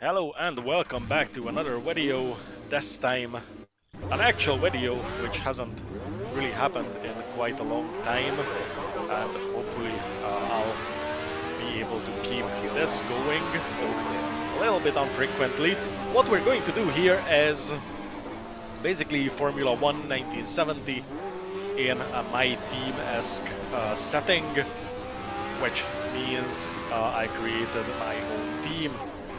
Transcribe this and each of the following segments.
Hello and welcome back to another video, this time an actual video which hasn't really happened in quite a long time, and hopefully I'll be able to keep this going a little bit unfrequently. What we're going to do here is basically Formula 1 1970 in a My Team-esque setting, which means I created my own team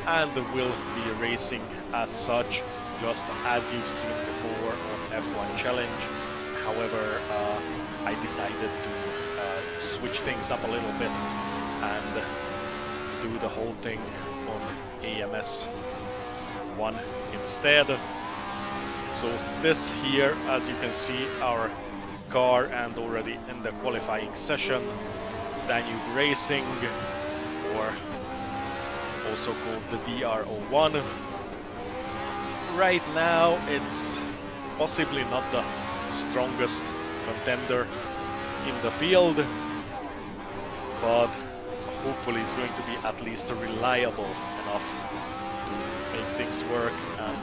and will be racing as such, just as you've seen before on F1 Challenge. However, I decided to switch things up a little bit and do the whole thing on AMS 1 instead. So this here, as you can see, our car, and already in the qualifying session, Danube Racing, or also called the DR01. Right now it's possibly not the strongest contender in the field, but hopefully it's going to be at least reliable enough to make things work and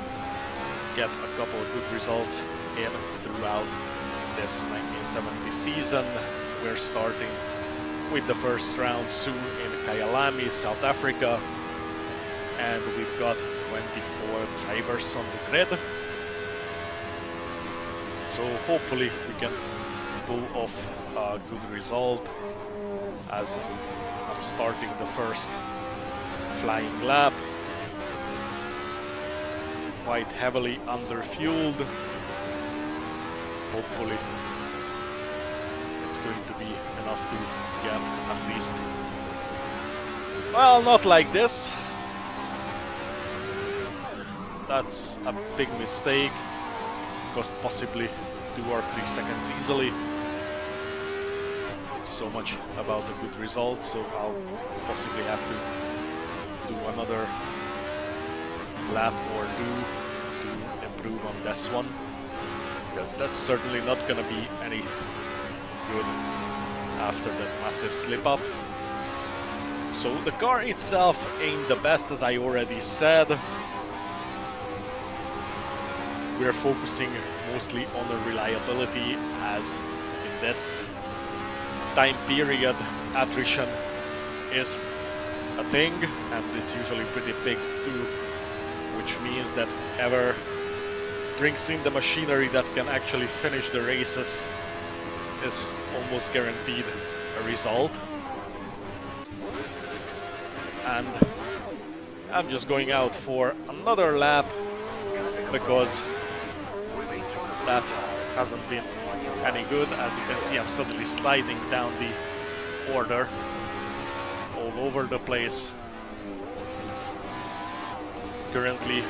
get a couple of good results in throughout this 1970 season. We're starting with the first round soon in Kyalami, South Africa, and we've got 24 drivers on the grid. So hopefully we can pull off a good result, as I'm starting the first flying lap. Quite heavily under-fueled. Hopefully it's going to be enough to get at least... Well, not like this. That's a big mistake. Cost possibly 2 or 3 seconds easily. So much about a good result, so I'll possibly have to do another lap or two to improve on this one, because that's certainly not gonna be any good after that massive slip up. So the car itself ain't the best, as I already said. We're focusing mostly on the reliability, as in this time period attrition is a thing, and it's usually pretty big too, which means that whoever brings in the machinery that can actually finish the races is almost guaranteed a result. And I'm just going out for another lap, because that hasn't been any good. As you can see, I'm steadily sliding down the order all over the place. Currently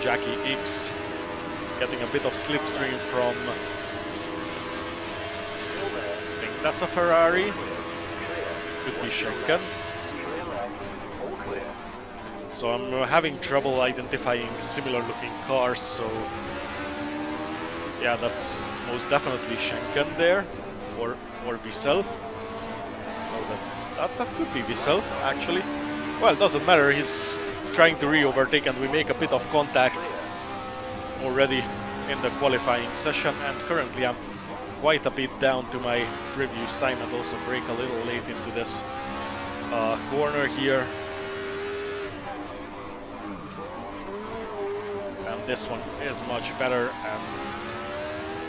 Jackie X getting a bit of slipstream from, I think that's a Ferrari, could be Schenken. So I'm having trouble identifying similar looking cars, so yeah, that's most definitely Schenken there, or Wiesel. Oh, that could be Wiesel, actually. Well, it doesn't matter, he's trying to re-overtake, and we make a bit of contact already in the qualifying session, and currently I'm quite a bit down to my previous time, and also brake a little late into this corner here. And this one is much better, and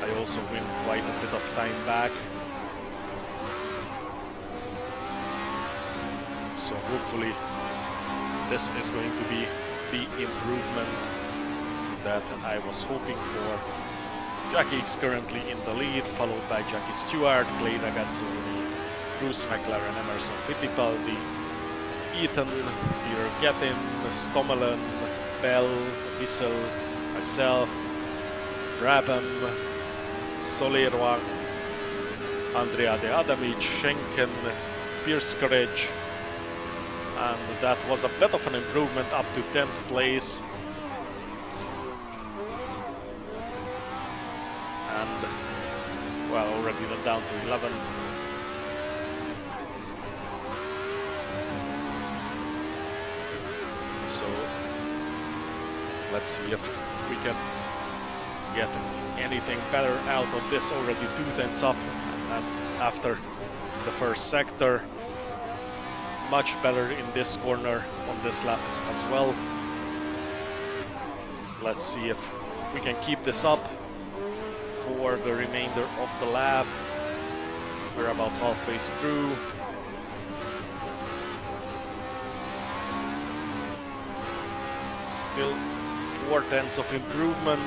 I also win quite a bit of time back. So hopefully this is going to be the improvement that I was hoping for. Jackie is currently in the lead, followed by Jackie Stewart, Clay Ragazzoni, Bruce McLaren, Emerson Fittipaldi, Ethan, Peter Gettin, Stommelen, Bell, Wiesel, myself, Brabham, Solerwa, Andrea De Adamic, Schenken, Pierce Courage, and that was a bit of an improvement up to 10th place. And well, already down to 11. So let's see if we can get anything better out of this. Already 2 tenths up, and after the first sector, much better in this corner on this lap as well. Let's see if we can keep this up for the remainder of the lap. We're about halfway through. Still 4 tenths of improvement.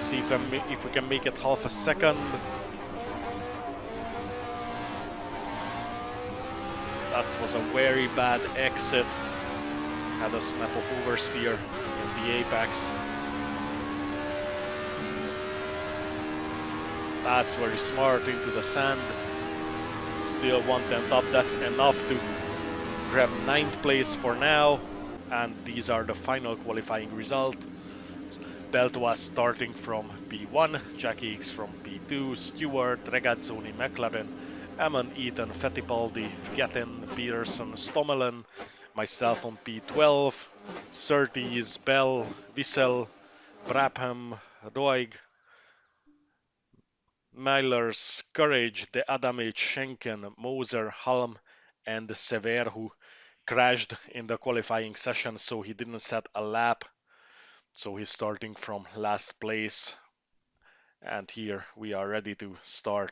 See if we can make it half a second. That was a very bad exit. Had a snap of oversteer in the apex. That's very smart into the sand. Still 1/10 up, that's enough to grab 9th place for now. And these are the final qualifying results. Belt was starting from P1, Jackie X from P2, Stewart, Regazzoni, McLaren, Ammon, Eaton, Fittipaldi, Gettin, Peterson, Stommelen, myself on P12, Surtees, Bell, Wissel, Brabham, Roig, Myers, Courage, De Adamic, Schenken, Moser, Halm, and Sever, who crashed in the qualifying session, so he didn't set a lap. So he's starting from last place. And here we are ready to start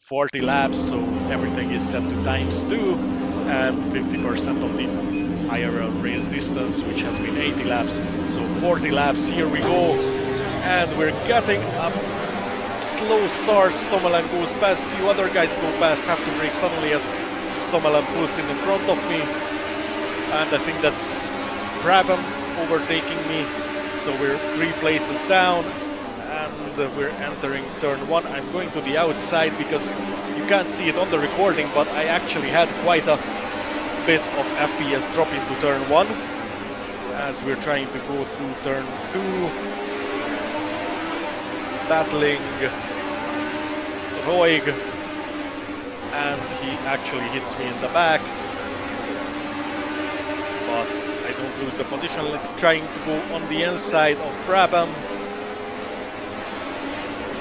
40 laps, so everything is set to ×2 and 50% of the IRL race distance, which has been 80 laps. So 40 laps, here we go. And we're getting a slow start. Stommelen goes past, few other guys go past, have to brake suddenly as Stommelen pulls in front of me. And I think that's Brabham overtaking me. So we're 3 places down. And we're entering turn 1. I'm going to the outside because you can't see it on the recording, but I actually had quite a bit of FPS drop into turn 1 as we're trying to go through turn 2, battling Roig, and he actually hits me in the back, but I don't lose the position. Trying to go on the inside of Brabham.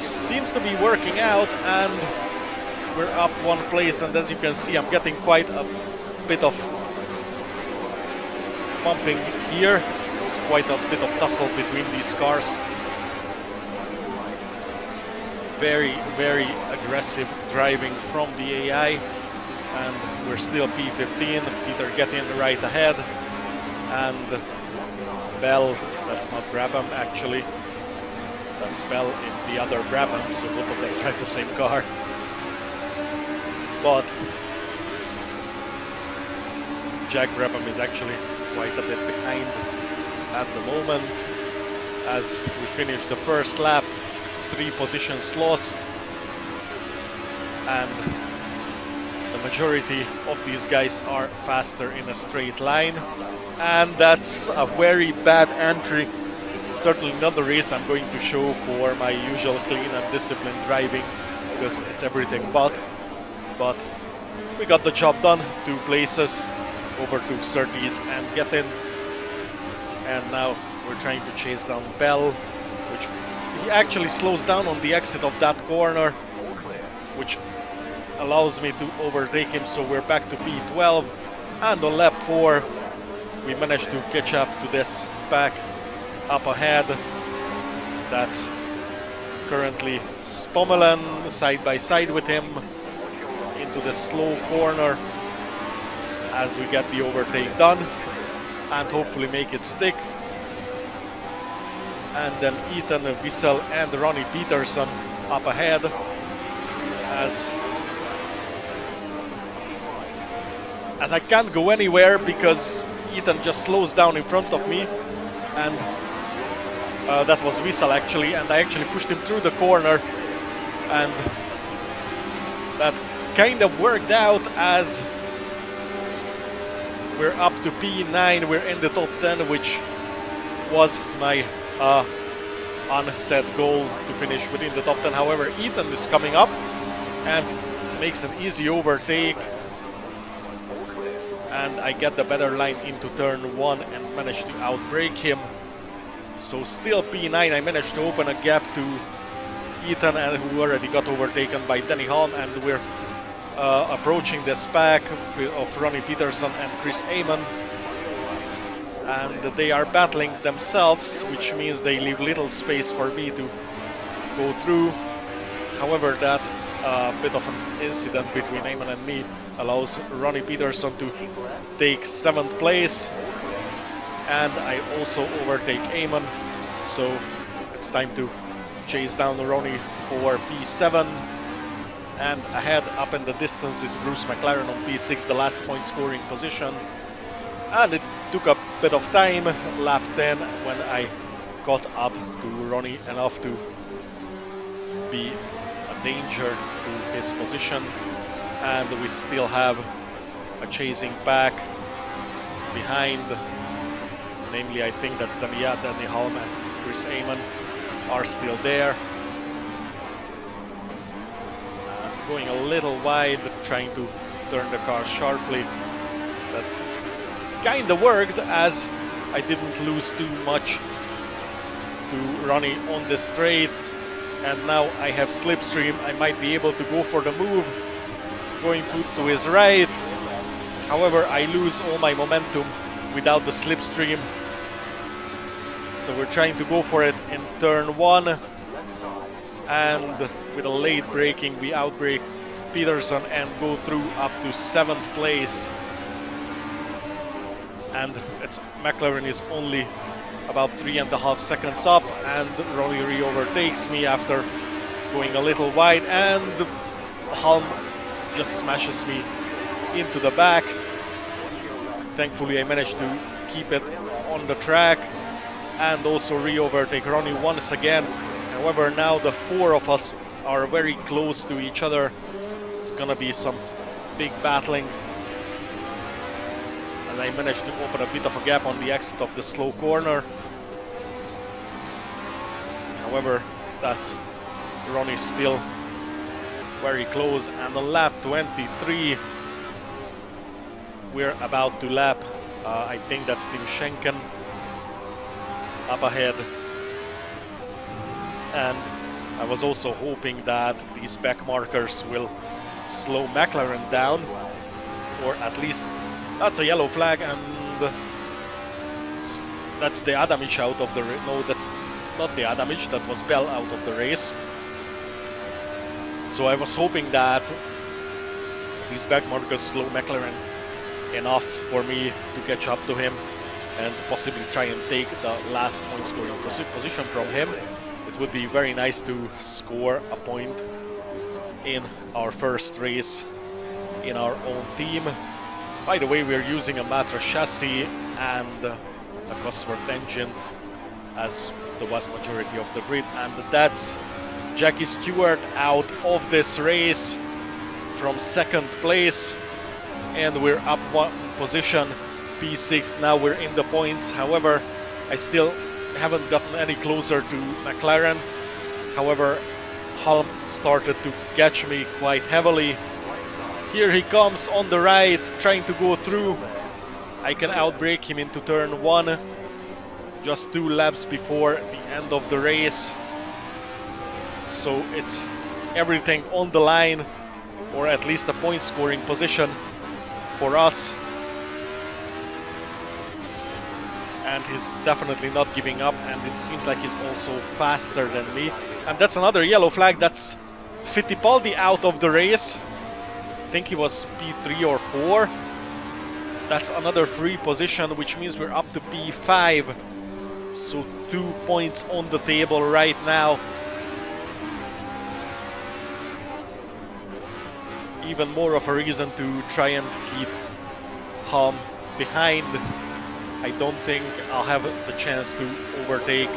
Seems to be working out, and we're up 1 place, and as you can see I'm getting quite a bit of bumping here. It's quite a bit of tussle between these cars. Very, very aggressive driving from the AI, and we're still P15. Peter getting right ahead, and Bell, that's not Brabham actually. That's Bell in the other Brabham, so both of them drive the same car. But Jack Brabham is actually quite a bit behind at the moment. As we finish the first lap, 3 positions lost. And the majority of these guys are faster in a straight line. And that's a very bad entry. Certainly not the race I'm going to show for my usual clean and disciplined driving, because it's everything but we got the job done. 2 places over to Surtees and Gettin, and now we're trying to chase down Bell, which he actually slows down on the exit of that corner, which allows me to overtake him, so we're back to P12, and on lap 4 we managed to catch up to this pack up ahead. That's currently Stommelen side by side with him into the slow corner as we get the overtake done and hopefully make it stick. And then Ethan Wissel and Ronnie Peterson up ahead as I can't go anywhere because Ethan just slows down in front of me, and that was Wissel actually, and I actually pushed him through the corner, and that kind of worked out as we're up to P9. We're in the top 10, which was my unset goal to finish within the top 10. However, Ethan is coming up and makes an easy overtake, and I get the better line into turn 1 and manage to outbrake him. So still P9, I managed to open a gap to Ethan, and who already got overtaken by Danny Halm, and we're approaching this pack of Ronnie Peterson and Chris Amon. And they are battling themselves, which means they leave little space for me to go through. However, that bit of an incident between Amon and me allows Ronnie Peterson to take 7th place, and I also overtake Amon, so it's time to chase down Ronnie for P7. And ahead, up in the distance, it's Bruce McLaren on P6, the last point scoring position. And it took a bit of time, lap 10, when I got up to Ronnie enough to be a danger to his position. And we still have a chasing pack behind. Namely, I think that's Danny Halm and Chris Amon are still there. Going a little wide, trying to turn the car sharply. That kinda worked, as I didn't lose too much to Ronnie on the straight. And now I have slipstream. I might be able to go for the move, going to his right. However, I lose all my momentum without the slipstream. So we're trying to go for it in turn 1. And with a late braking, we outbrake Peterson and go through up to 7th place. And McLaren is only about 3.5 seconds up, and Ronnie re-overtakes me after going a little wide, and Halm just smashes me into the back. Thankfully, I managed to keep it on the track and also re-overtake Ronnie once again. However, now the 4 of us are very close to each other. It's gonna be some big battling. And I managed to open a bit of a gap on the exit of the slow corner. However, that's Ronnie still very close. And on lap 23, we're about to lap, I think that's Tim Schenken up ahead. And I was also hoping that these back markers will slow McLaren down, or at least that's a yellow flag, and that's the Adamic out of the race. No, that's not the Adamic, that was Bell out of the race. So I was hoping that these back markers slow McLaren enough for me to catch up to him and possibly try and take the last point scoring position from him. It would be very nice to score a point in our first race in our own team. By the way, we're using a Matra chassis and a Cosworth engine as the vast majority of the grid, and that's Jackie Stewart out of this race from 2nd place, and we're up 1 position, P6. Now we're in the points. However, I still haven't gotten any closer to McLaren. However, Halm started to catch me quite heavily. Here he comes on the right, trying to go through. I can outbrake him into turn 1, just 2 laps before the end of the race. So it's everything on the line, or at least a point scoring position for us. And he's definitely not giving up, and it seems like he's also faster than me. And that's another yellow flag. That's Fittipaldi out of the race. I think he was P3 or 4. That's another free position, which means we're up to P5. So 2 points on the table right now. Even more of a reason to try and keep Halm behind. I don't think I'll have the chance to overtake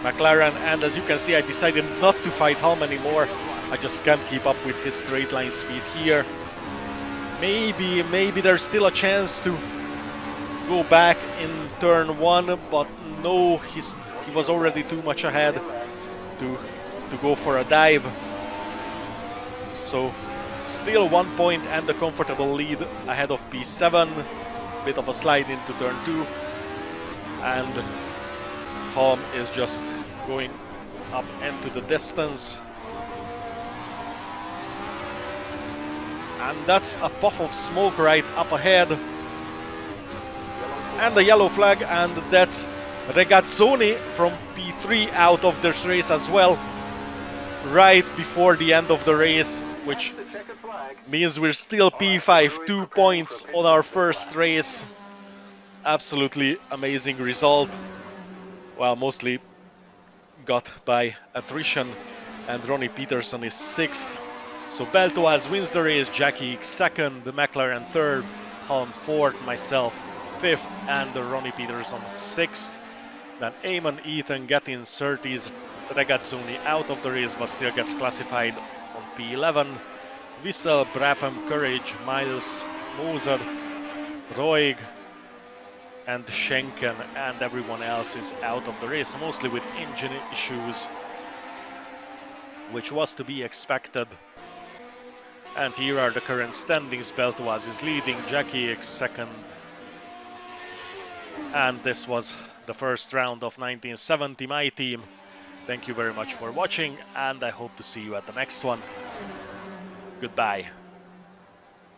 McLaren, and as you can see, I decided not to fight Halm anymore. I just can't keep up with his straight line speed here. Maybe there's still a chance to go back in turn 1, but no, he was already too much ahead to go for a dive. So still 1 point and a comfortable lead ahead of P7. bit of a slide into turn 2, and Holm is just going up into the distance. And that's a puff of smoke right up ahead. And a yellow flag, and that's Regazzoni from P3 out of this race as well, right before the end of the race, which means we're still P5, 2 points on our first race. Absolutely amazing result. Well, mostly got by attrition, and Ronnie Peterson is 6th. So Beltoise wins the race, Jackie 2nd, the McLaren 3rd, Holm 4th, myself 5th, and Ronnie Peterson 6th. Then Eamon, Ethan get in 30s, Regazzoni out of the race but still gets classified on P11. Wissel, Brabham, Courage, Miles, Moser, Roig, and Schenken, and everyone else is out of the race, mostly with engine issues, which was to be expected. And here are the current standings. Beltoise is leading, Jackie is 2nd. And this was the first round of 1970, my team. Thank you very much for watching, and I hope to see you at the next one. Goodbye.